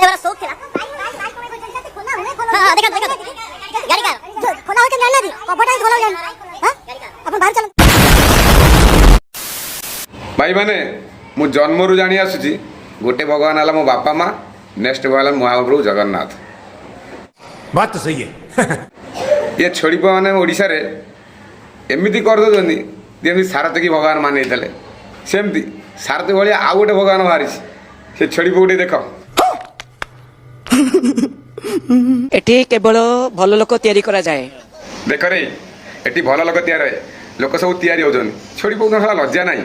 वाला शौक था। हां देखा देखा गाड़ी का खोला हो के नहीं दी कपड़ा ही खोला जान। हां अपन बाहर चल भाई माने मु जन्मरू जानी आसुची गोटे भगवान आला मो बापा माँ नेक्स्ट भगवान महाप्रभु जगन्नाथ। बात तो सही है। ये छोड़ी मैंने ओडिशा रे एमती करदे जमी सारथी भगवान मान सेमती सारथी भाया आउ गोटे भगवान बाहरी से छोड़ी गोटे देख एठी केवल भल लोक तैयारी करा जाए। देख रे एटी भल लोक तैयार लोक सब तैयारी होजन छोड़ी पकड़ साला लज्जा नहीं।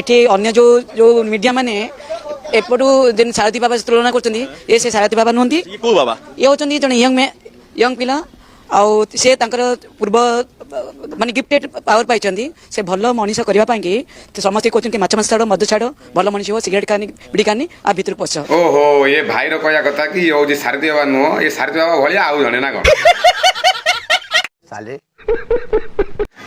एठी अन्य जो जो मीडिया माने एपटू जेन सारथी बाबा से तुलना करछन्ती ए से सारथी बाबा नहंती ये को बाबा ये होचन्ती जने यंग पिला आउ से तांकर पूर्व माने गिफ्टेड पावर पाइछन्ती से भल मनीष करबा पाई कि समस्त कहछन्ती माछ माछ छाड़ मद छाड़ भल मनीष हो सिगरेट खानी बिड़ी खानी आ भीतर पछ। ओहो ये भाई रो कहया कथा कि यो जे सारथी बाबा नुह ये सारथी बाबा भलिया आउ जणे ना कोन साले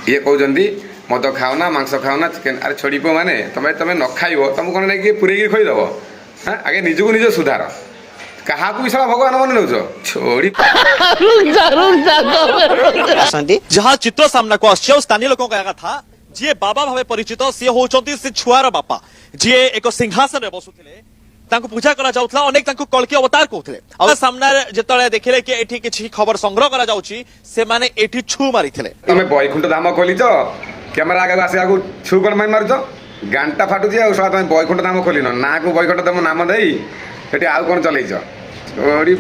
ये कहउजंती मद खाओ ना मांस खाओ ना चिकेन अरे छोड़ी पो माने तमे तमे न खाइबो तुम कोन नै कि पुरेगी खोई दबो। हां आगे निजको निज सुधार कहा को विषय भगवान मन नउछ छोड़ी आसंती जहाँ चित्र सामना को आस्य स्थानीय लोकों का था जी बाबा भावे परिचित सी होचंती से छुआर बापा जी एक सिंहासन रे बसुथिले तांको पूजा करा जाउथला अनेक तांको कलकी अवतार कहउथिले आ सामना जेतळे देखिले कि एठी किछि खबर संग्रह करा जाउची से माने एठी छु मारिथिले तमे बैकुंठ धाम खोली तो कैमरा आगे आसे आगु छु कोन मार मारछ गांटा फाटुची आ साला तमे बैकुंठ धाम खोलिनो ना को बैकुंठ धाम नाम देई सेठी आउ कोन चलैछ छोड़ी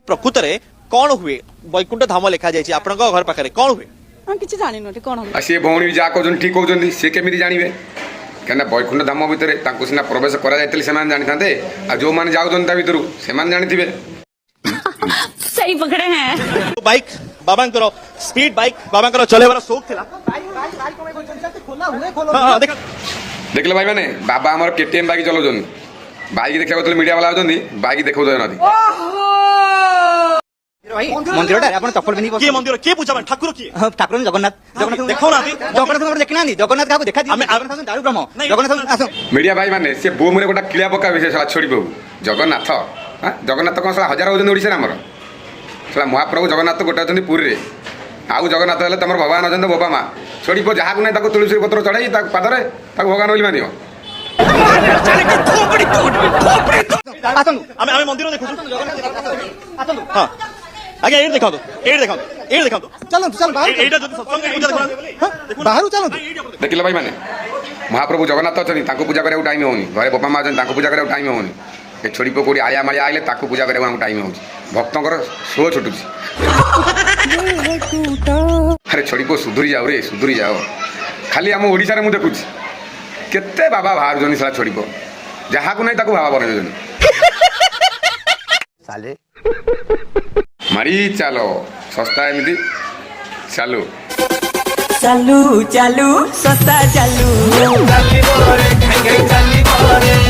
प्रकृत रे कोन हुए बैकुंठ धाम लिखा जायछि आपन घर पाखरे कोन हुए हम किछि जानि नथि कोन हो से भौणी जा कहउछन ठीक कहउछन से केमिति जानिबे कहना बैकुंठ धाम भितर तांको सिना प्रवेश करा जायतले से मान जानिथांते आ जो मान जाउछन ता भितरु से मान जानिथिबे। सही पकड़े हैं। बाइक बाबांकर स्पीड बाइक बाबांकर चलेबार शौक थिला हां देख देखले भाई माने बाबा हमर केटीएम बाइक चलाउछन बाइक देखा गतले मीडिया वाला आउछन बाइक देखौ दय नदी भाई मंदिरटा आपण चप्पल पिनी के मंदिर के पूजा मान ठाकुर की ठाकुर जगन्नाथ जगन्नाथ देखो ना जगन्नाथ को देखना नहीं जगन्नाथ का देखा दी जगन्नाथ दारू ब्रह्म जगन्नाथ आसो मीडिया भाई माने से बोम रे गोटा किला पका विशेष साला छोड़ी बाबू जगन्नाथ हां जगन्नाथ कोन साला हजार होजन ओडिसा हमर साला महाप्रभु जगन्नाथ गोटा अछन पुरी रे आउ जगन्नाथ हेले तमर भगवान अछन बाबा मां छोड़ी पो जहा को नै ताको तुलसी पत्र चढ़ाई ता पादरे ताको भगवान बोली मानियो आसो हमें मंदिर देखु आसो हां आगे एड देखा दो चलो चल बाहर एटा जदी सत्संग पूजा देखो बाहर चलो देखिले भाई माने महाप्रभु जगन्नाथ अछन ताको पूजा करे टाइम होनी घरे बापा मां अछन ताको पूजा करे टाइम होनी ए छोड़ी पो कोडी आया माया आइले ताको पूजा करे टाइम होची भक्तंकर सो छुटुची अरे छोड़ी पो सुधुरी जाओ रे सुधुरी जाओ खाली हम ओडिसा रे मु देखुची केते बाबा बाहर जनी साला छोड़ी पो जहा को नै ताको बाबा बने जनी साले मारी चलो सस्ता एमती चालू चालू चालू सस्ता चालू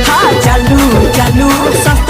हाँ चालू चालू सस्ता